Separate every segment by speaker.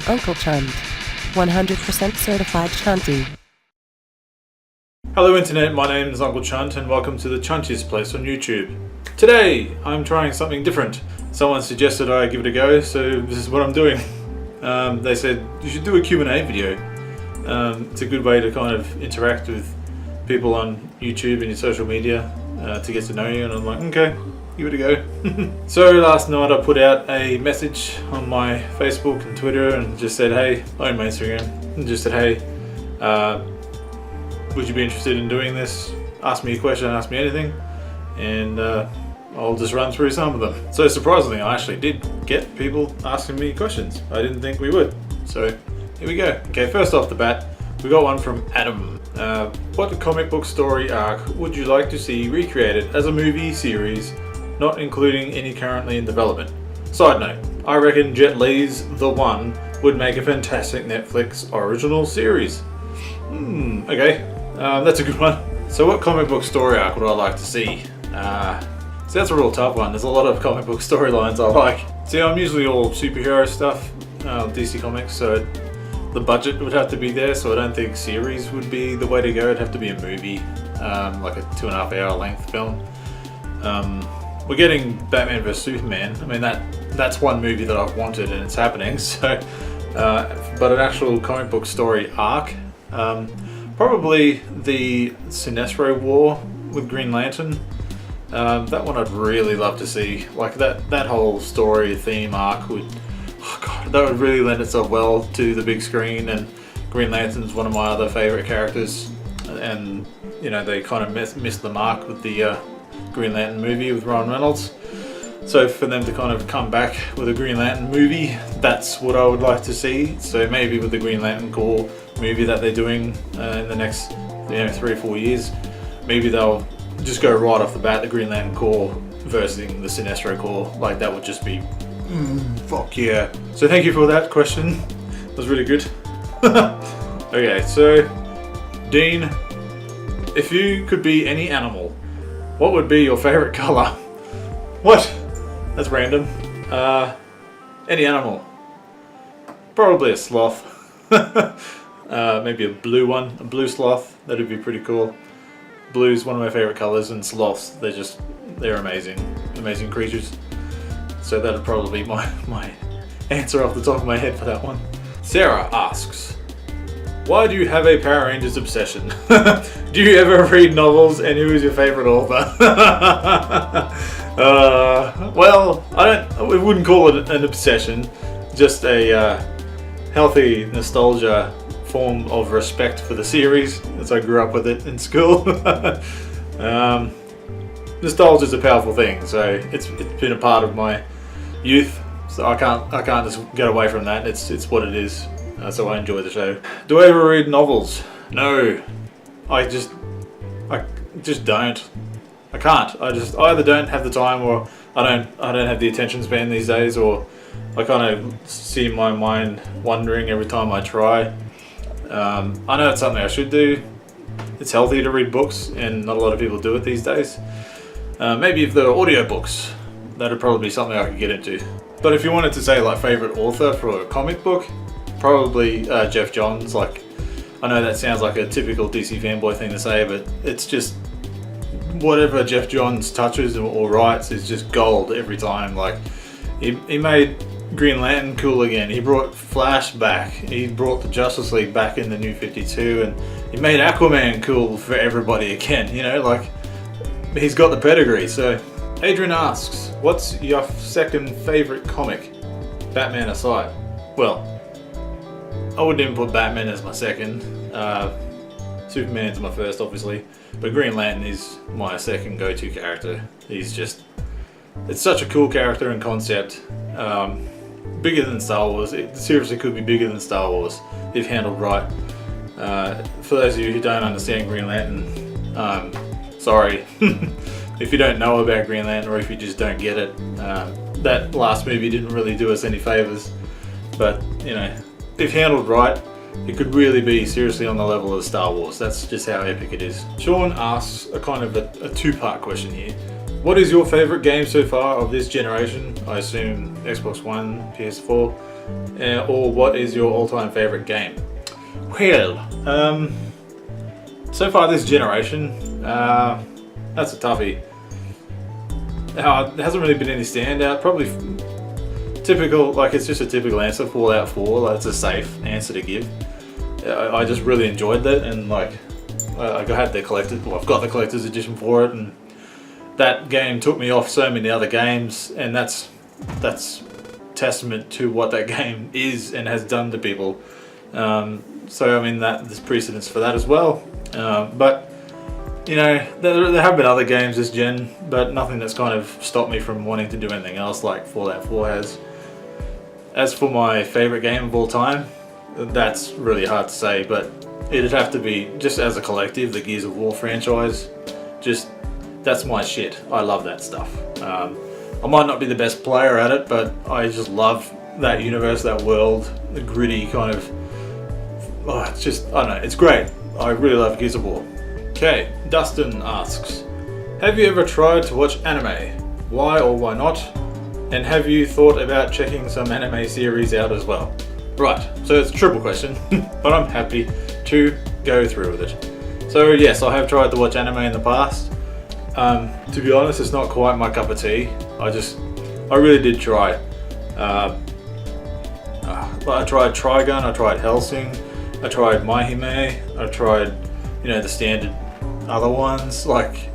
Speaker 1: Uncle Chunt, 100% certified Chunty.
Speaker 2: Hello Internet, my name is Uncle Chunt and welcome to the Chunty's place on YouTube. Today I'm trying something different. Someone suggested I give it a go, so this is what I'm doing. They said you should do a Q&A video. It's a good way to kind of interact with people on YouTube and your social media to get to know you, and I'm like, okay, give it a go. So last night I put out a message on my Facebook and Twitter and just said, hey, on my Instagram, and just said, hey, would you be interested in doing this? Ask me a question, ask me anything, and I'll just run through some of them. So surprisingly, I actually did get people asking me questions. I didn't think we would. So here we go. Okay, first off the bat, we got one from Adam. What comic book story arc would you like to see recreated as a movie series, not including any currently in development? Side note, I reckon Jet Li's The One would make a fantastic Netflix original series. Okay, that's a good one. So what comic book story arc would I like to see? So that's a real tough one. There's a lot of comic book storylines I like. See, I'm usually all superhero stuff, DC Comics, so the budget would have to be there, so I don't think series would be the way to go. It'd have to be a movie, like a 2.5 hour length film. We're getting Batman vs Superman. I mean, that's one movie that I've wanted and it's happening, so, but an actual comic book story arc, probably the Sinestro War with Green Lantern. That one I'd really love to see. Like that whole story theme arc would, oh god, that would really lend itself well to the big screen. And Green Lantern's one of my other favourite characters, and you know they kind of missed the mark with the Green Lantern movie with Ryan Reynolds. So for them to kind of come back with a Green Lantern movie, that's what I would like to see. So maybe with the Green Lantern Corps movie that they're doing in the next 3 or 4 years, maybe they'll just go right off the bat, the Green Lantern Corps versus the Sinestro Corps. Like that would just be, fuck yeah. So thank you for that question. That was really good. Okay, so Dean, if you could be any animal, what would be your favourite colour? What? That's random. Any animal. Probably a sloth. Maybe a blue one, a blue sloth. That'd be pretty cool. Blue's one of my favourite colours, and sloths, they're amazing creatures. So that'd probably be my answer off the top of my head for that one. Sarah asks, why do you have a Power Rangers obsession? Do you ever read novels, and who is your favourite author? Well, I wouldn't call it an obsession, just a healthy nostalgia form of respect for the series, as I grew up with it in school. Nostalgia is a powerful thing, so it's been a part of my youth. So I can't just get away from that. It's what it is. So I enjoy the show. Do I ever read novels? No, I just don't. I can't. I either don't have the time, or I don't have the attention span these days, or I kind of see my mind wandering every time I try. I know it's something I should do. It's healthy to read books, and not a lot of people do it these days. Maybe if there are audiobooks, that'd probably be something I could get into. But if you wanted to say like favourite author for a comic book, probably Jeff Johns. Like, I know that sounds like a typical DC fanboy thing to say, but it's just whatever Jeff Johns touches or writes is just gold every time. Like, he made Green Lantern cool again. He brought Flash back. He brought the Justice League back in the New 52, and he made Aquaman cool for everybody again. You know, like, he's got the pedigree. So Adrian asks, what's your second favourite comic, Batman aside? Well, I wouldn't even put Batman as my second. Superman's my first, obviously, but Green Lantern is my second go-to character. He's just, it's such a cool character and concept. Bigger than Star Wars. It seriously could be bigger than Star Wars if handled right. For those of you who don't understand Green Lantern, sorry. If you don't know about Green Lantern, or if you just don't get it, that last movie didn't really do us any favours. But, you know, if handled right, it could really be seriously on the level of Star Wars. That's just how epic it is. Sean asks a kind of a two-part question here. What is your favorite game so far of this generation? I assume Xbox One, PS4, or what is your all-time favorite game? Well, so far this generation, that's a toughie. There hasn't really been any standout. Probably typical, like it's just a typical answer. Fallout 4, like it's a safe answer to give. I just really enjoyed that, and like I had the collected. Well, I've got the collector's edition for it, and that game took me off so many other games, and that's testament to what that game is and has done to people. So I mean that there's precedence for that as well. But you know, there have been other games this gen, but nothing that's kind of stopped me from wanting to do anything else like Fallout 4 has. As for my favorite game of all time, that's really hard to say, but it'd have to be, just as a collective, the Gears of War franchise. Just, that's my shit. I love that stuff. I might not be the best player at it, but I just love that universe, that world, the gritty kind of, it's just, I don't know, it's great. I really love Gears of War. Okay, Dustin asks, have you ever tried to watch anime? Why or why not? And have you thought about checking some anime series out as well? Right, so it's a triple question, but I'm happy to go through with it. So yes, I have tried to watch anime in the past. To be honest, it's not quite my cup of tea. I really did try. I tried Trigun, I tried Hellsing, I tried Muahaha, I tried, you know, the standard other ones like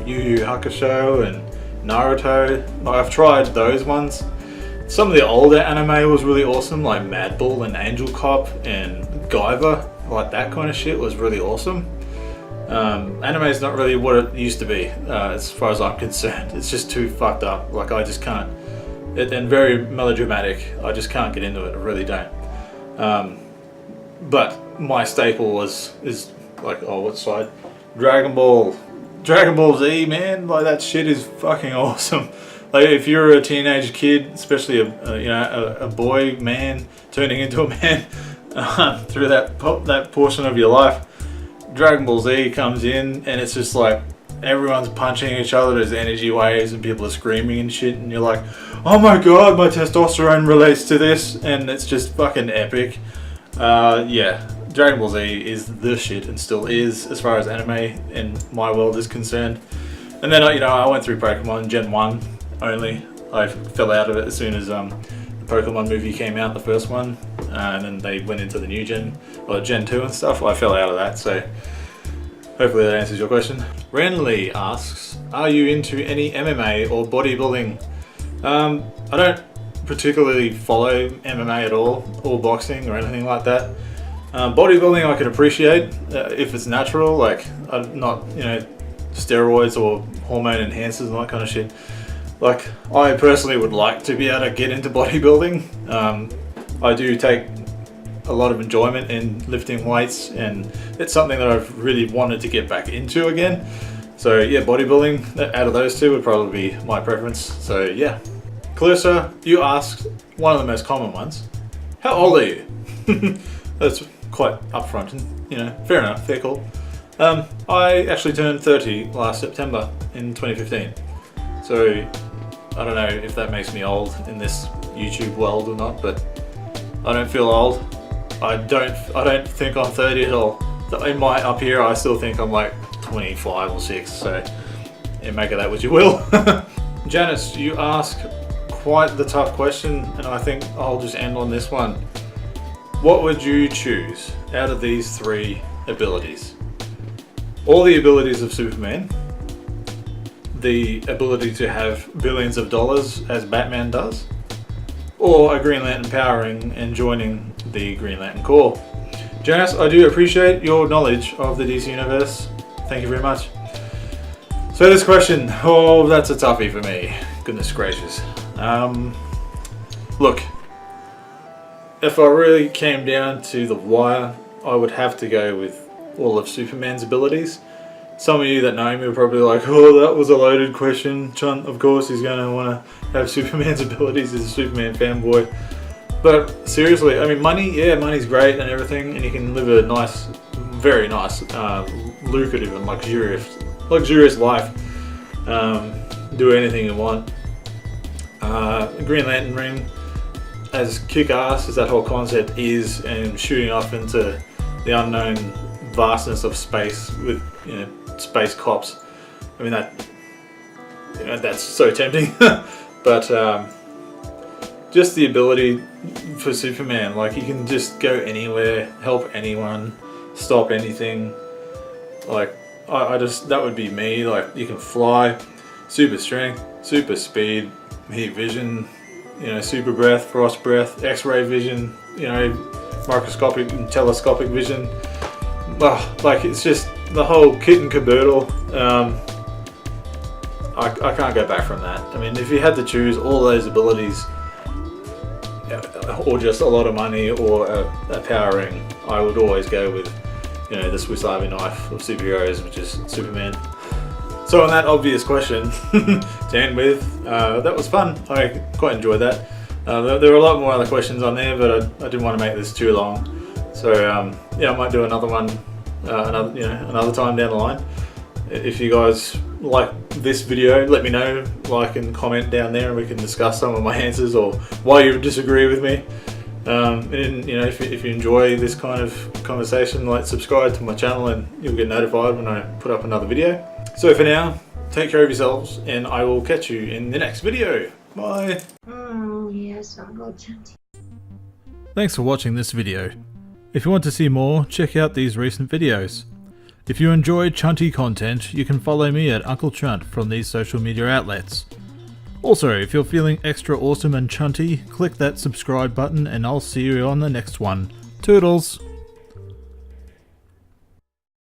Speaker 2: Yu Yu Hakusho and Naruto. I've tried those ones. Some of the older anime was really awesome, like Mad Bull and Angel Cop and Guyver. Like that kind of shit was really awesome. Anime is not really what it used to be, as far as I'm concerned. It's just too fucked up. Like I just can't. And very melodramatic. I just can't get into it. I really don't. But my staple is like, oh, what side? Dragon Ball Z, man. Like that shit is fucking awesome. Like if you're a teenage kid, especially a boy man turning into a man through that portion of your life, Dragon Ball Z comes in and it's just like everyone's punching each other. There's energy waves and people are screaming and shit, and you're like, oh my god, my testosterone relates to this, and it's just fucking epic. Yeah, Dragon Ball Z is the shit and still is as far as anime in my world is concerned. And then I went through Pokemon Gen 1 only. I fell out of it as soon as the Pokemon movie came out, the first one, and then they went into the new gen, or Gen 2 and stuff. I fell out of that, so hopefully that answers your question. Ranley asks, are you into any MMA or bodybuilding? I don't particularly follow MMA at all, or boxing or anything like that. Bodybuilding I can appreciate if it's natural, like not steroids or hormone enhancers and that kind of shit. Like I personally would like to be able to get into bodybuilding. I do take a lot of enjoyment in lifting weights, and it's something that I've really wanted to get back into again. So yeah, bodybuilding out of those two would probably be my preference. So yeah. Clarissa, you asked one of the most common ones. How old are you? That's quite upfront and fair enough, fair call. I actually turned 30 last September in 2015. So I don't know if that makes me old in this YouTube world or not, but I don't feel old. I don't think I'm 30 at all. In my up here, I still think I'm like 25 or 6. So make of that what you will. Janice, you ask quite the tough question, and I think I'll just end on this one. What would you choose out of these 3 abilities? All the abilities of Superman, the ability to have billions of dollars as Batman does, or a Green Lantern powering and joining the Green Lantern Corps. Janice, I do appreciate your knowledge of the DC Universe. Thank you very much. So this question, that's a toughie for me. Goodness gracious. Look, if I really came down to the wire, I would have to go with all of Superman's abilities. Some of you that know me are probably like, oh, that was a loaded question. Chunt, of course, he's going to want to have Superman's abilities as a Superman fanboy. But seriously, I mean, money's great and everything, and you can live a nice, very nice, lucrative and luxurious life. do anything you want. Green Lantern ring, as kick-ass as that whole concept is, and shooting off into the unknown vastness of space with, you know, space cops. I mean, that, you know, that's so tempting. But just the ability for Superman, like, he can just go anywhere, help anyone, stop anything. Like, I just, that would be me. Like, you can fly, super strength, super speed, heat vision, you know, super breath, frost breath, X-ray vision, you know, microscopic and telescopic vision. Like, it's just the whole kit and caboodle. I can't go back from that. I mean, if you had to choose all those abilities, or just a lot of money, or a power ring, I would always go with, you know, the Swiss Army knife of superheroes, which is Superman. So on that obvious question to end with, that was fun. I quite enjoyed that. There were a lot more other questions on there, but I didn't want to make this too long. So yeah, I might do another one another time down the line. If you guys like this video, let me know, like and comment down there, and we can discuss some of my answers or why you disagree with me. And you know, if you enjoy this kind of conversation, like, subscribe to my channel and you'll get notified when I put up another video. So for now, take care of yourselves, and I will catch you in the next video. Bye.
Speaker 3: Oh yes, I'll go Chunty.
Speaker 2: Thanks for watching this video. If you want to see more, check out these recent videos. If you enjoy Chunty content, you can follow me at Uncle Chunt from these social media outlets. Also, if you're feeling extra awesome and chunty, click that subscribe button and I'll see you on the next one. Toodles!